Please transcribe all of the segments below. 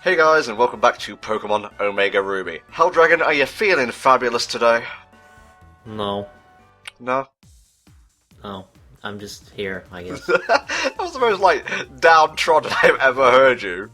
Hey guys, and welcome back to Pokémon Omega Ruby. Helldragon, are you feeling fabulous today? No. No? Oh, I'm just here, I guess. That was the most, downtrodden I've ever heard you.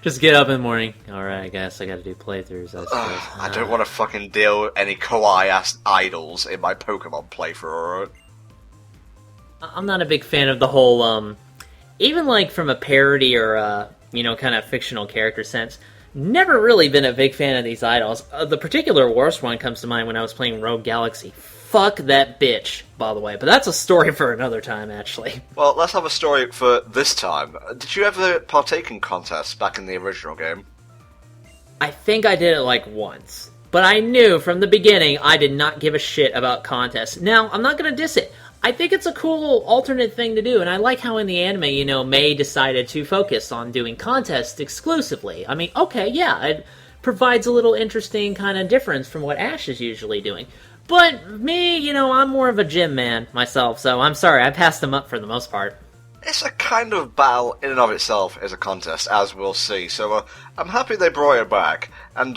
Just get up in the morning. Alright, I guess I gotta do playthroughs, I suppose. I don't want to fucking deal with any kawaii-ass idols in my Pokémon playthrough, alright? I'm not a big fan of the whole, even like from a parody or, kind of fictional character sense, never really been a big fan of these idols. The particular worst one comes to mind when I was playing Rogue Galaxy. Fuck that bitch, by the way. But that's a story for another time, actually. Well, let's have a story for this time. Did you ever partake in contests back in the original game? I think I did it like once. But I knew from the beginning I did not give a shit about contests. Now, I'm not gonna diss it. I think it's a cool alternate thing to do, and I like how in the anime, May decided to focus on doing contests exclusively. I mean, okay, yeah, it provides a little interesting kind of difference from what Ash is usually doing. But me, I'm more of a gym man myself, so I'm sorry, I passed them up for the most part. It's a kind of battle in and of itself as a contest, as we'll see, so I'm happy they brought it back, and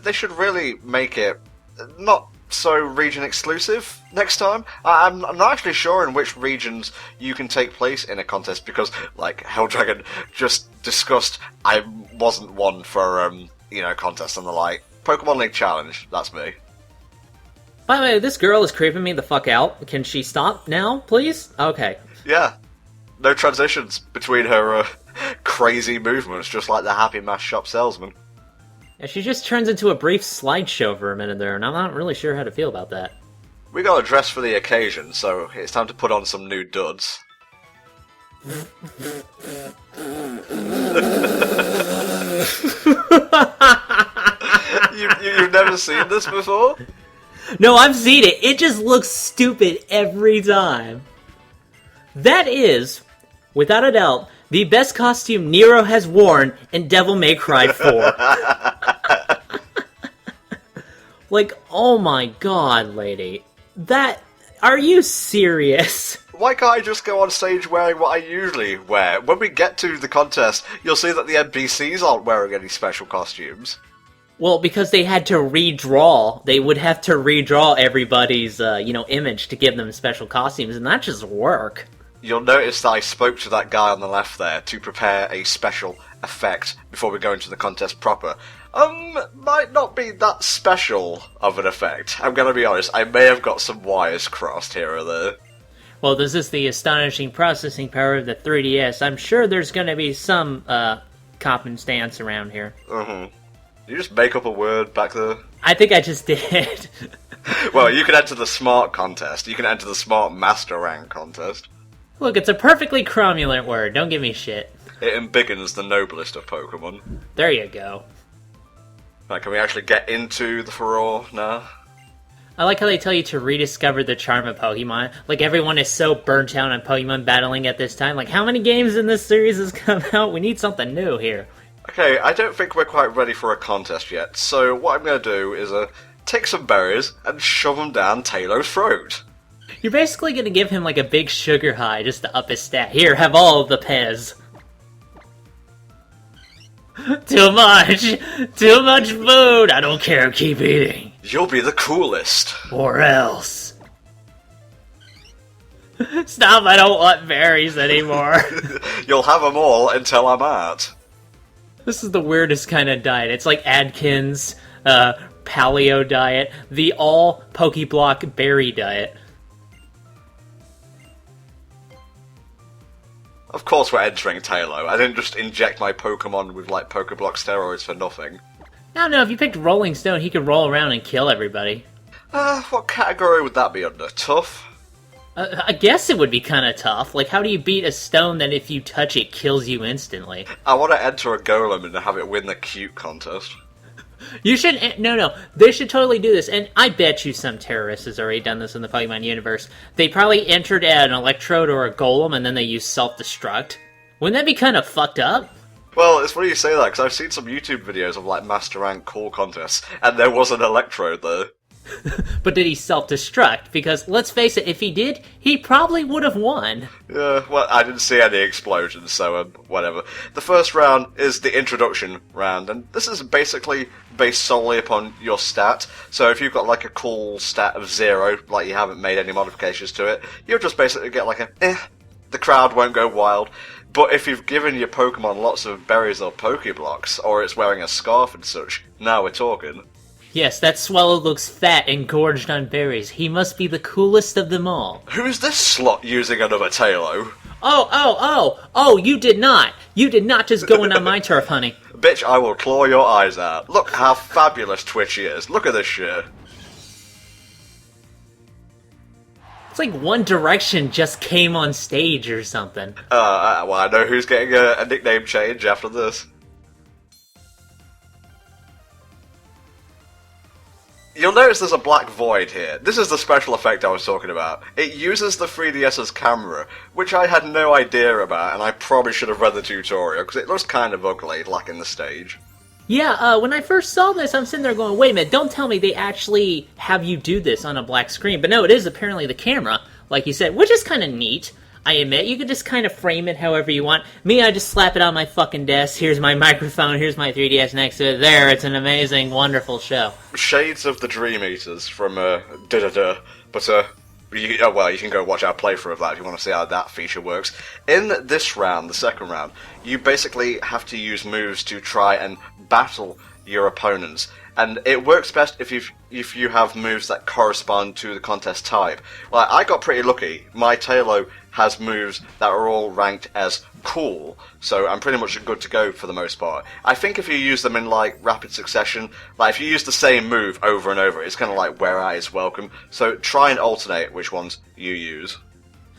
they should really make it not so region exclusive next time. I'm not actually sure in which regions you can take place in a contest, because, like Helldragon just discussed, I wasn't one for, contests and the like. Pokemon League Challenge, that's me. By the way, this girl is creeping me the fuck out. Can she stop now, please? Okay. Yeah. No transitions between her crazy movements, just like the Happy Mask Shop salesman. Yeah, she just turns into a brief slideshow for a minute there, and I'm not really sure how to feel about that. We got a dress for the occasion, so it's time to put on some new duds. You've never seen this before? No, I've seen it. It just looks stupid every time. That is, without a doubt, the best costume Nero has worn in Devil May Cry 4. Like, oh my god, lady. Are you serious? Why can't I just go on stage wearing what I usually wear? When we get to the contest, you'll see that the NPCs aren't wearing any special costumes. Well, because they had to redraw. They would have to redraw everybody's, image to give them special costumes, and that just work. You'll notice that I spoke to that guy on the left there to prepare a special effect before we go into the contest proper. Might not be that special of an effect. I'm gonna be honest, I may have got some wires crossed here or there. Well, this is the astonishing processing power of the 3DS. I'm sure there's gonna be some, cop and stance around here. Mm-hmm. You just make up a word back there? I think I just did. Well, you can enter the Smart contest. You can enter the Smart Master Rank contest. Look, it's a perfectly cromulent word. Don't give me shit. It embiggens the noblest of Pokemon. There you go. Right, can we actually get into the furore now? I like how they tell you to rediscover the charm of Pokemon. Like, everyone is so burnt out on Pokemon battling at this time. Like, how many games in this series has come out? We need something new here. Okay, I don't think we're quite ready for a contest yet, so what I'm going to do is take some berries and shove them down Taylor's throat. You're basically going to give him like a big sugar high just to up his stat. Here, have all of the Pez. Too much! Too much food! I don't care, keep eating. You'll be the coolest. Or else. Stop, I don't want berries anymore. You'll have them all until I'm out. This is the weirdest kind of diet. It's like Adkins, paleo diet, the all Pokeblock berry diet. Of course we're entering Tailo. I didn't just inject my Pokemon with, Pokeblock steroids for nothing. I don't know, if you picked Rolling Stone, he could roll around and kill everybody. What category would that be under? Tough? I guess it would be kind of tough. Like, how do you beat a stone that if you touch it, kills you instantly? I want to enter a Golem and have it win the cute contest. You should... No. They should totally do this. And I bet you some terrorist has already done this in the Pokemon universe. They probably entered an Electrode or a Golem, and then they used self-destruct. Wouldn't that be kind of fucked up? Well, it's funny you say that, because I've seen some YouTube videos of, Master Rank Call contests, and there was an Electrode there. But did he self-destruct? Because, let's face it, if he did, he probably would have won. Yeah, well, I didn't see any explosions, so whatever. The first round is the introduction round, and this is basically based solely upon your stat. So if you've got like a cool stat of 0, like you haven't made any modifications to it, you'll just basically get like a the crowd won't go wild. But if you've given your Pokemon lots of berries or Pokeblocks, or it's wearing a scarf and such, now we're talking. Yes, that swallow looks fat and gorged on berries. He must be the coolest of them all. Who's this slot using another Tailo? Oh, you did not. You did not just go in on my turf, honey. Bitch, I will claw your eyes out. Look how fabulous Twitchy is. Look at this shit. It's like One Direction just came on stage or something. Well, I know who's getting a nickname change after this. You'll notice there's a black void here. This is the special effect I was talking about. It uses the 3DS's camera, which I had no idea about, and I probably should have read the tutorial, because it looks kind of ugly, lacking the stage. Yeah, when I first saw this, I'm sitting there going, wait a minute, don't tell me they actually have you do this on a black screen. But no, it is apparently the camera, like you said, which is kind of neat. I admit, you could just kind of frame it however you want. Me, I just slap it on my fucking desk. Here's my microphone, here's my 3DS next to it. There, it's an amazing, wonderful show. Shades of the Dream Eaters from da-da-da. But, well, you can go watch our playthrough of that if you want to see how that feature works. In this round, the second round, you basically have to use moves to try and battle your opponents. And it works best if you have moves that correspond to the contest type. Well, I got pretty lucky. My Tailo has moves that are all ranked as cool, so I'm pretty much good to go for the most part. I think if you use them in, like, rapid succession, like, if you use the same move over and over, it's kind of like where I is welcome, so try and alternate which ones you use.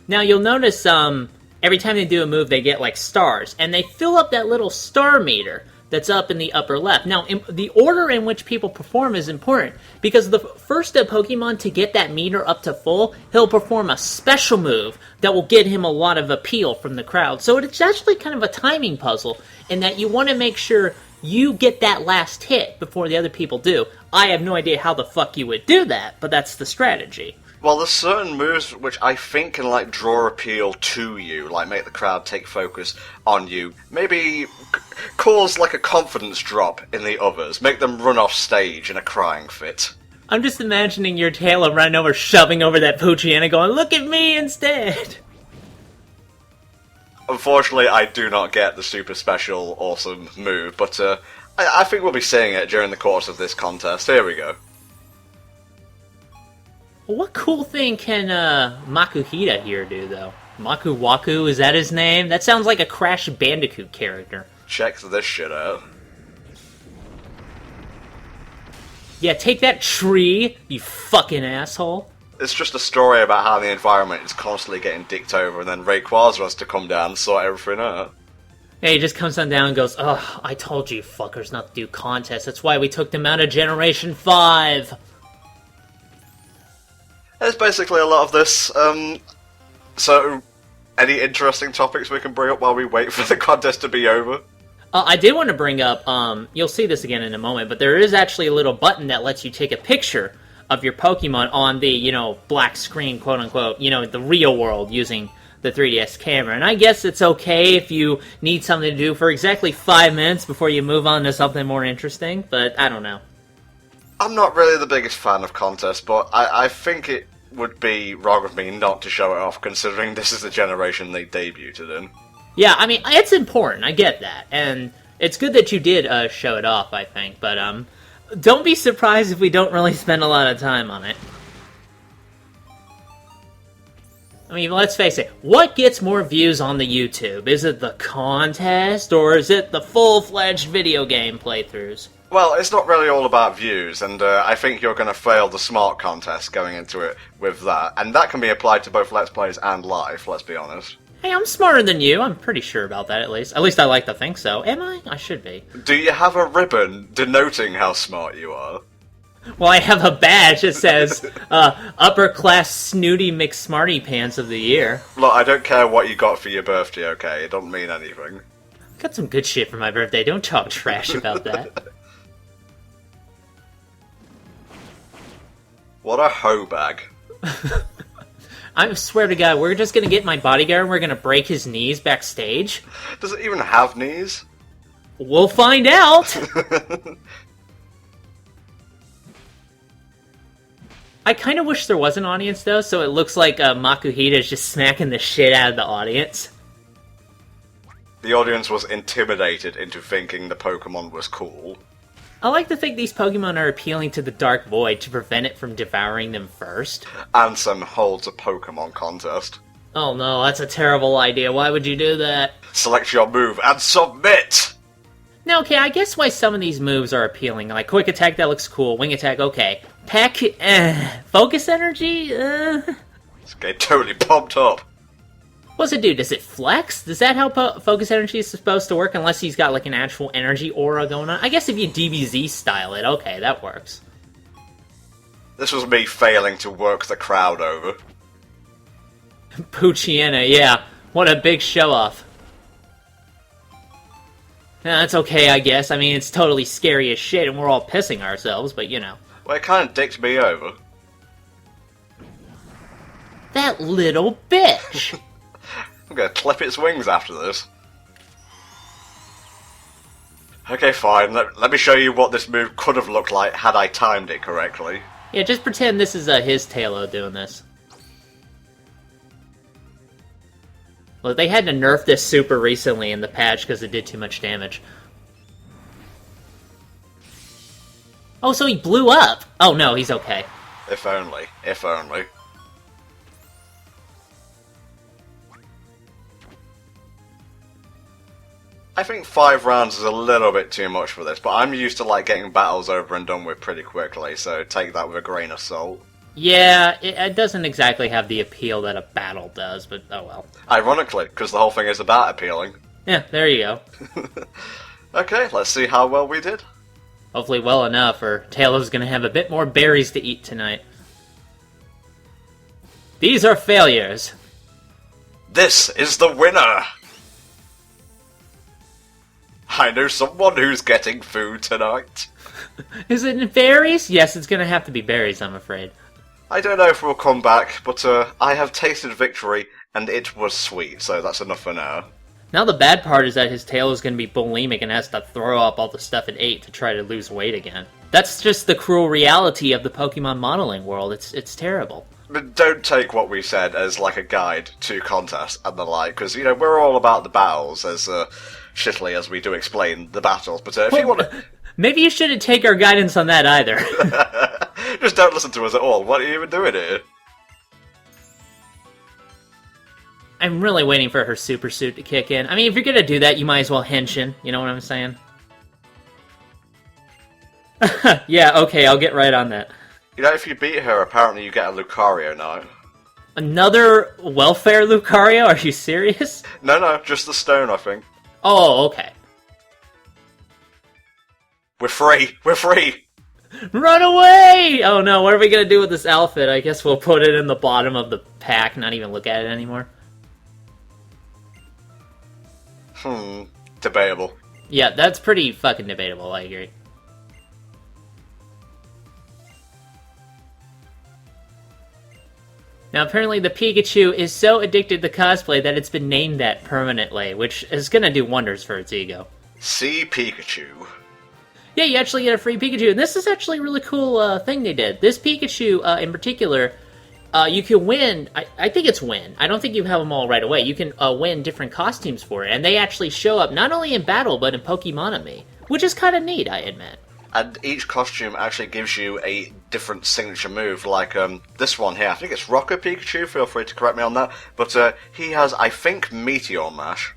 Now, you'll notice, every time they do a move, they get, like, stars, and they fill up that little star meter that's up in the upper left. Now, the order in which people perform is important, because the first Pokemon to get that meter up to full, he'll perform a special move that will get him a lot of appeal from the crowd. So it's actually kind of a timing puzzle, in that you want to make sure you get that last hit before the other people do. I have no idea how the fuck you would do that, but that's the strategy. Well, there's certain moves which I think can, like, draw appeal to you, like make the crowd take focus on you. Maybe cause, like, a confidence drop in the others. Make them run off stage in a crying fit. I'm just imagining your Tailo running over, shoving over that Poochyena going, look at me instead! Unfortunately, I do not get the super special, awesome move, but I think we'll be seeing it during the course of this contest. Here we go. What cool thing can Makuhita here do, though? Makuwaku, is that his name? That sounds like a Crash Bandicoot character. Check this shit out. Yeah, take that tree, you fucking asshole. It's just a story about how the environment is constantly getting dicked over, and then Rayquaza has to come down and sort everything out. Yeah, he just comes on down and goes, ugh, I told you fuckers not to do contests. That's why we took them out of Generation 5. There's basically a lot of this. So, any interesting topics we can bring up while we wait for the contest to be over? I did want to bring up, you'll see this again in a moment, but there is actually a little button that lets you take a picture of your Pokemon on the, black screen, quote-unquote, the real world using the 3DS camera. And I guess it's okay if you need something to do for exactly 5 minutes before you move on to something more interesting, but I don't know. I'm not really the biggest fan of contests, but I think it would be wrong of me not to show it off, considering this is the generation they debuted in. Yeah, I mean, it's important, I get that, and it's good that you did show it off, I think, but don't be surprised if we don't really spend a lot of time on it. I mean, let's face it, what gets more views on the YouTube? Is it the contest, or is it the full-fledged video game playthroughs? Well, it's not really all about views, and I think you're going to fail the smart contest going into it with that. And that can be applied to both Let's Plays and live, let's be honest. Hey, I'm smarter than you. I'm pretty sure about that, at least. At least I like to think so. Am I? I should be. Do you have a ribbon denoting how smart you are? Well, I have a badge that says, Upper Class Snooty McSmarty Pants of the Year. Look, I don't care what you got for your birthday, okay? It don't mean anything. Got some good shit for my birthday. Don't talk trash about that. What a hoe bag. I swear to God, we're just gonna get my bodyguard and we're gonna break his knees backstage? Does it even have knees? We'll find out! I kind of wish there was an audience, though, so it looks like Makuhita is just smacking the shit out of the audience. The audience was intimidated into thinking the Pokemon was cool. I like to think these Pokemon are appealing to the Dark Void to prevent it from devouring them first. Ansem holds a Pokemon contest. Oh no, that's a terrible idea. Why would you do that? Select your move and submit! Now, okay, I guess why some of these moves are appealing. Like, Quick Attack, that looks cool. Wing Attack, okay. Peck, Focus Energy, It's getting totally pumped up. What's it do? Does it flex? Is that how Focus Energy is supposed to work? Unless he's got, like, an actual energy aura going on? I guess if you DBZ style it, okay, that works. This was me failing to work the crowd over. Poochyena, yeah. What a big show-off. Yeah, that's okay, I guess. I mean, it's totally scary as shit, and we're all pissing ourselves, but you know. Well, it kind of dicked me over. That little bitch! I'm gonna clip its wings after this. Okay, fine. Let me show you what this move could have looked like had I timed it correctly. Yeah, just pretend this is his Tailo doing this. Look, they had to nerf this super recently in the patch because it did too much damage. Oh, so he blew up! Oh no, he's okay. If only. If only. I think 5 rounds is a little bit too much for this, but I'm used to like getting battles over and done with pretty quickly, so take that with a grain of salt. Yeah, it doesn't exactly have the appeal that a battle does, but oh well. Ironically, because the whole thing is about appealing. Yeah, there you go. Okay, let's see how well we did. Hopefully well enough, or Taylor's gonna have a bit more berries to eat tonight. These are failures. This is the winner! I know someone who's getting food tonight. Is it berries? Yes, it's gonna have to be berries, I'm afraid. I don't know if we'll come back, but I have tasted victory, and it was sweet, so that's enough for now. Now the bad part is that his tail is going to be bulimic and has to throw up all the stuff it ate to try to lose weight again. That's just the cruel reality of the Pokemon modeling world. It's terrible. But don't take what we said as like a guide to contests and the like, because, you know, we're all about the battles, as shittily as we do explain the battles, but if you want to... Maybe you shouldn't take our guidance on that either. Just don't listen to us at all. What are you even doing here? I'm really waiting for her super suit to kick in. I mean, if you're gonna do that, you might as well henshin. You know what I'm saying? Yeah, okay, I'll get right on that. You know, if you beat her, apparently you get a Lucario now. Another welfare Lucario? Are you serious? No, just the stone, I think. Oh, okay. We're free! We're free! Run away! Oh no, what are we gonna do with this outfit? I guess we'll put it in the bottom of the pack, not even look at it anymore. Debatable. Yeah, that's pretty fucking debatable, I agree. Now, apparently the Pikachu is so addicted to cosplay that it's been named that permanently, which is gonna do wonders for its ego. See Pikachu. Yeah, you actually get a free Pikachu, and this is actually a really cool thing they did. This Pikachu, in particular, you can win, I think it's win. I don't think you have them all right away. You can win different costumes for it, and they actually show up not only in battle, but in Pokemonami, which is kind of neat, I admit. And each costume actually gives you a different signature move, like this one here. I think it's Rocker Pikachu, feel free to correct me on that. But he has, I think, Meteor Mash.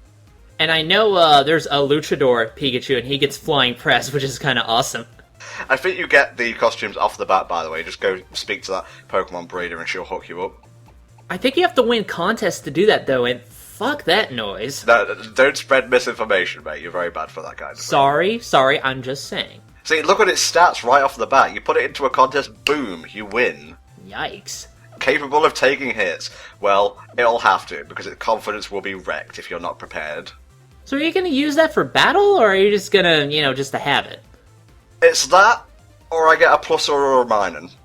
And I know there's a Luchador Pikachu, and he gets Flying Press, which is kind of awesome. I think you get the costumes off the bat, by the way. Just go speak to that Pokemon breeder and she'll hook you up. I think you have to win contests to do that, though, and fuck that noise. No, don't spread misinformation, mate. You're very bad for that kind of thing. Sorry, I'm just saying. See, look at its stats right off the bat. You put it into a contest, boom, you win. Yikes. Capable of taking hits. Well, it'll have to, because its confidence will be wrecked if you're not prepared. So are you going to use that for battle, or are you just going to, just to have it? It's that, or I get a plus or a minus.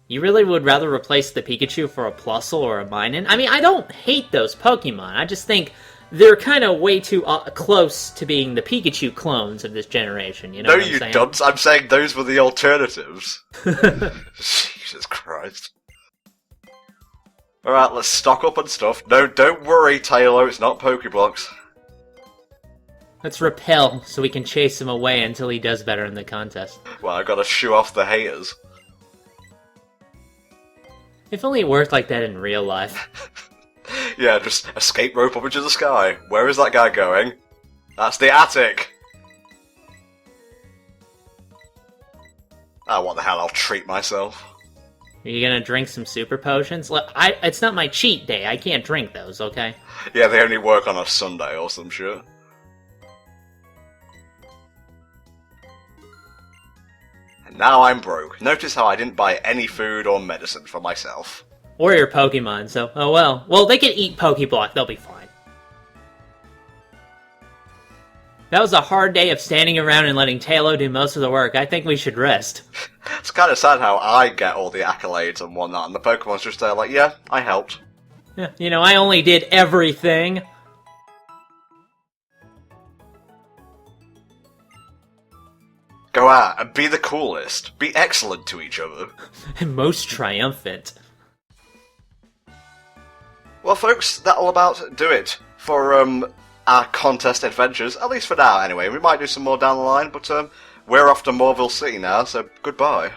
You really would rather replace the Pikachu for a Plusle or a Minun? I mean, I don't hate those Pokemon. I just think they're kind of way too close to being the Pikachu clones of this generation, you know No, what I'm you saying? dunce. I'm saying those were the alternatives. Jesus Christ. Alright, let's stock up on stuff. No, don't worry, Taylor, it's not Pokeblocks. Let's repel so we can chase him away until he does better in the contest. Well, I gotta shoo off the haters. If only it worked like that in real life. Yeah, just escape rope up into the sky. Where is that guy going? That's the attic! Ah, what the hell, I'll treat myself. Are you gonna drink some super potions? Look, it's not my cheat day. I can't drink those, okay? Yeah, they only work on a Sunday or some shit. And now I'm broke. Notice how I didn't buy any food or medicine for myself. Or your Pokemon, so, oh well. Well, they can eat Pokeblock, they'll be fine. That was a hard day of standing around and letting Taylor do most of the work. I think we should rest. It's kind of sad how I get all the accolades and whatnot, and the Pokemon's just there like, yeah, I helped. Yeah, you know, I only did everything. Go out and be the coolest. Be excellent to each other. Most triumphant. Well, folks, that'll about do it for our contest adventures, at least for now, anyway. We might do some more down the line, but we're off to Morville City now, so goodbye.